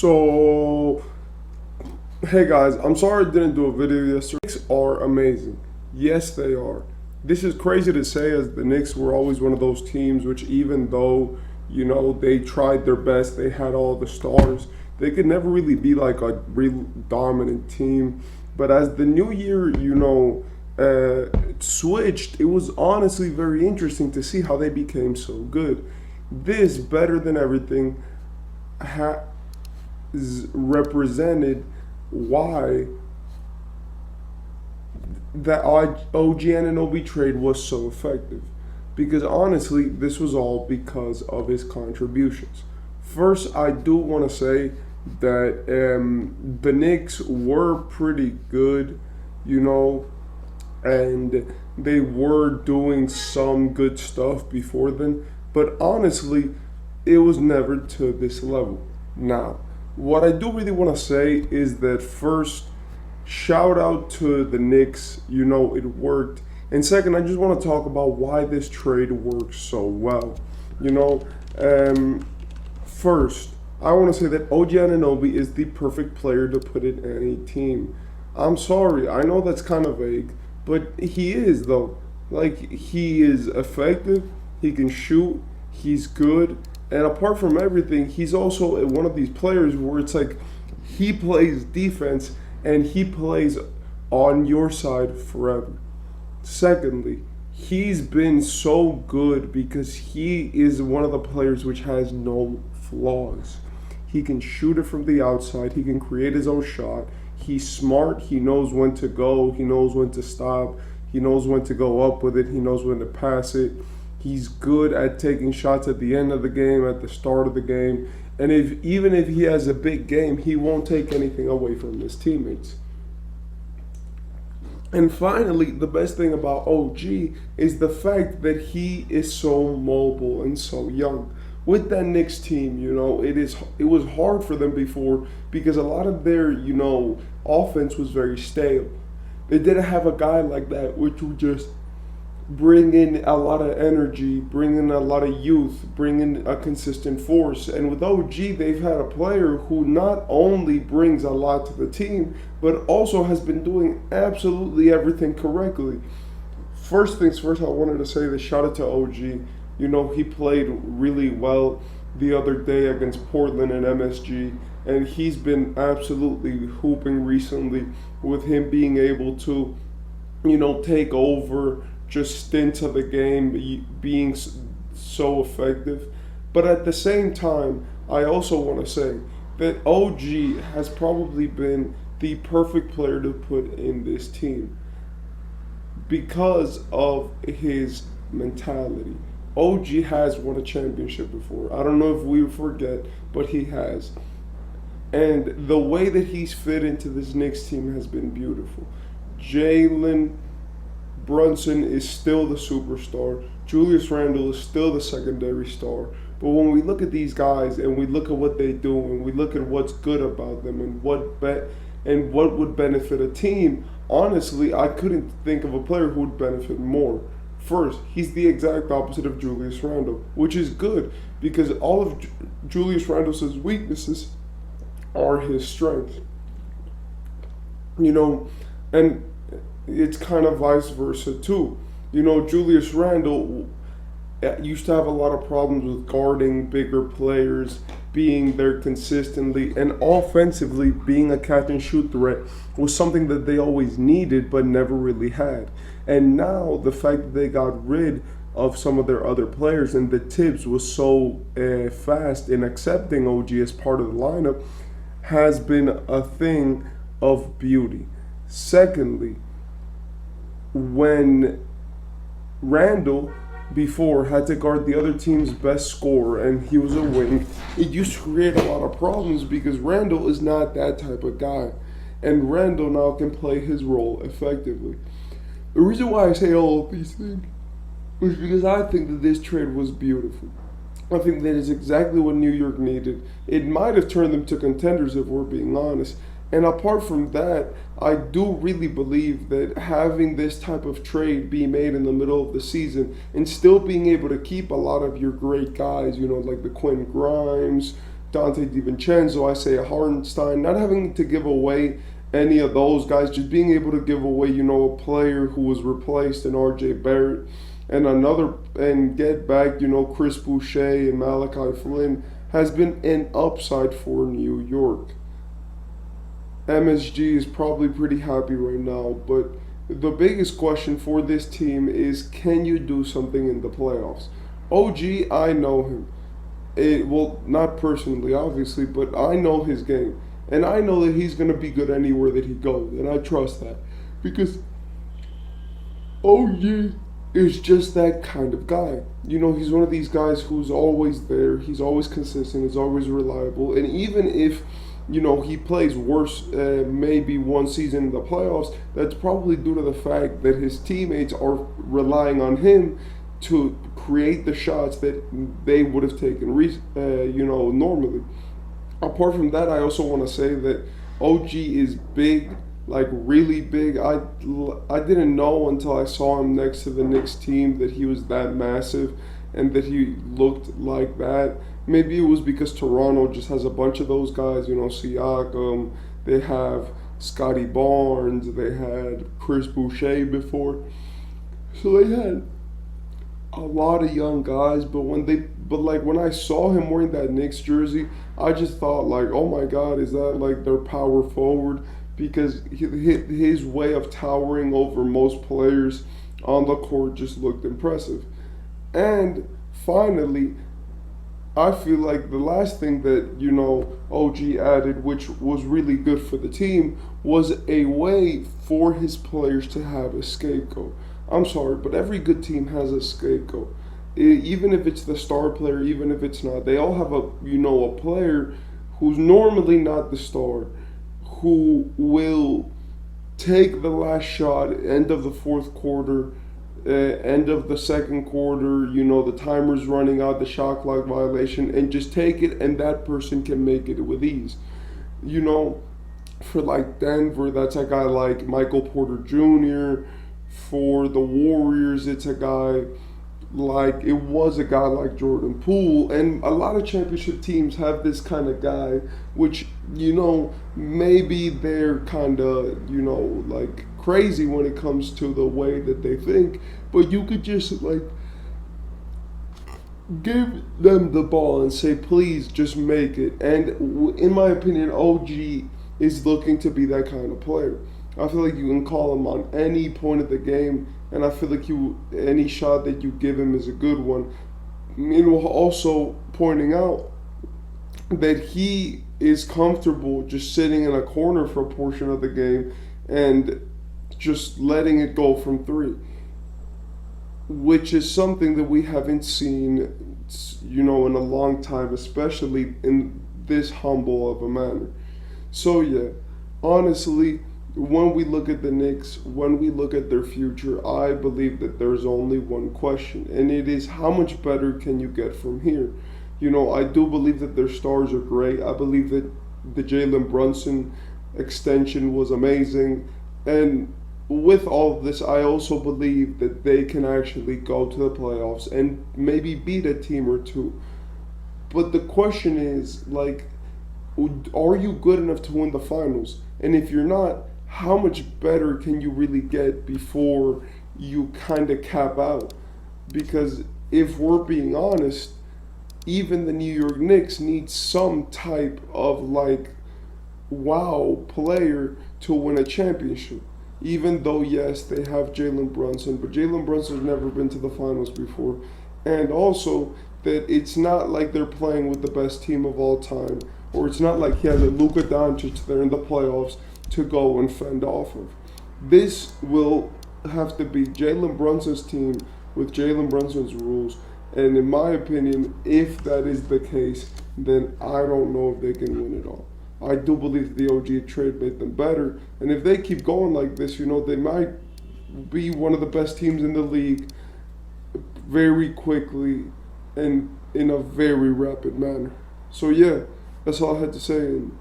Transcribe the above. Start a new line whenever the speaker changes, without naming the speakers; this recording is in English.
So, hey guys, I'm sorry I didn't do a video yesterday. Knicks are amazing. Yes, they are. This is crazy to say, as the Knicks were always one of those teams which, even though, they tried their best, they had all the stars, they could never really be like a real dominant team. But as the new year, switched, it was honestly very interesting to see how they became so good. This, better than everything, has represented why that OG Anunoby trade was so effective. Because honestly, this was all because of his contributions. First, I do want to say that the Knicks were pretty good, you know, and they were doing some good stuff before then. But honestly, it was never to this level. Now, what I do really want to say is that first, shout out to the Knicks. It worked. And second, I just want to talk about why this trade works so well. You know, First, I want to say that OG Anunoby is the perfect player to put in any team. I'm sorry, I know that's kind of vague, but he is, though. Like, he is effective, he can shoot, he's good, and apart from everything, he's also one of these players where it's like he plays defense and he plays on your side forever. Secondly, he's been so good because he is one of the players which has no flaws. He can shoot it from the outside, he can create his own shot. He's smart, he knows when to go, he knows when to stop, he knows when to go up with it, he knows when to pass it. He's good at taking shots at the end of the game, at the start of the game. And even if he has a big game, he won't take anything away from his teammates. And finally, the best thing about OG is the fact that he is so mobile and so young. With that Knicks team, it was hard for them before because a lot of their, offense was very stale. They didn't have a guy like that which would just bring in a lot of energy, bring in a lot of youth, bring in a consistent force. And with OG, they've had a player who not only brings a lot to the team, but also has been doing absolutely everything correctly. First things first, I wanted to say the shout out to OG. He played really well the other day against Portland and MSG, and he's been absolutely hooping recently with him being able to, take over just stints of the game, being so effective. But at the same time, I also want to say that OG has probably been the perfect player to put in this team because of his mentality. OG has won a championship before. I don't know if we forget, but he has. And the way that he's fit into this Knicks team has been beautiful. Jalen Brunson is still the superstar. Julius Randle is still the secondary star. But when we look at these guys and we look at what they do and we look at what's good about them and what would benefit a team, honestly, I couldn't think of a player who would benefit more. First, he's the exact opposite of Julius Randle, which is good because all of Julius Randle's weaknesses are his strengths. And it's kind of vice versa too. Julius Randle used to have a lot of problems with guarding bigger players, being there consistently, and offensively being a catch and shoot threat was something that they always needed but never really had. And now the fact that they got rid of some of their other players and that Tibbs was so fast in accepting OG as part of the lineup has been a thing of beauty. Secondly, when Randall before had to guard the other team's best scorer and he was a wing, it used to create a lot of problems because Randall is not that type of guy. And Randall now can play his role effectively. The reason why I say all of these things is because I think that this trade was beautiful. I think that is exactly what New York needed. It might have turned them to contenders if we're being honest. And apart from that, I do really believe that having this type of trade be made in the middle of the season and still being able to keep a lot of your great guys, like the Quinn Grimes, Dante DiVincenzo, Isaiah Hartenstein, not having to give away any of those guys, just being able to give away, a player who was replaced in RJ Barrett and get back, Chris Boucher and Malachi Flynn has been an upside for New York. MSG is probably pretty happy right now, but the biggest question for this team is, can you do something in the playoffs? OG, I know him. Well, not personally, obviously, but I know his game. And I know that he's going to be good anywhere that he goes. And I trust that. Because OG is just that kind of guy. He's one of these guys who's always there. He's always consistent. He's always reliable. And even if, he plays worse maybe one season in the playoffs, that's probably due to the fact that his teammates are relying on him to create the shots that they would have taken, normally. Apart from that, I also want to say that OG is big, like really big. I didn't know until I saw him next to the Knicks team that he was that massive and that he looked like that. Maybe it was because Toronto just has a bunch of those guys, Siakam, they have Scotty Barnes, they had Chris Boucher before. So they had a lot of young guys, but when I saw him wearing that Knicks jersey, I just thought like, oh my God, is that like their power forward? Because his way of towering over most players on the court just looked impressive. And finally, I feel like the last thing that, OG added, which was really good for the team, was a way for his players to have a scapegoat. I'm sorry, but every good team has a scapegoat. Even if it's the star player, even if it's not, they all have a player who's normally not the star, who will take the last shot, end of the fourth quarter, end of the second quarter, the timer's running out, the shot clock violation, and just take it, and that person can make it with ease. For like Denver, that's a guy like Michael Porter Jr., for the Warriors, it's a guy like Jordan Poole, and a lot of championship teams have this kind of guy, which maybe they're kind of like crazy when it comes to the way that they think, but you could just like give them the ball and say, please just make it. And in my opinion, OG is looking to be that kind of player. I feel like you can call him on any point of the game, and I feel like any shot that you give him is a good one. Also pointing out that he is comfortable just sitting in a corner for a portion of the game and just letting it go from three, which is something that we haven't seen, in a long time, especially in this humble of a manner. So yeah, honestly, when we look at the Knicks, when we look at their future, I believe that there's only one question, and it is, how much better can you get from here? I do believe that their stars are great. I believe that the Jalen Brunson extension was amazing. And with all of this, I also believe that they can actually go to the playoffs and maybe beat a team or two. But the question is, like, are you good enough to win the finals? And if you're not, how much better can you really get before you kind of cap out? Because if we're being honest, even the New York Knicks need some type of wow player to win a championship. Even though, yes, they have Jalen Brunson, but Jalen Brunson's never been to the finals before. And also that it's not like they're playing with the best team of all time, or it's not like he has a Luka Doncic there in the playoffs to go and fend off of. This will have to be Jalen Brunson's team with Jalen Brunson's rules. And in my opinion, if that is the case, then I don't know if they can win it all. I do believe the OG trade made them better. And if they keep going like this, they might be one of the best teams in the league very quickly and in a very rapid manner. So yeah, that's all I had to say. And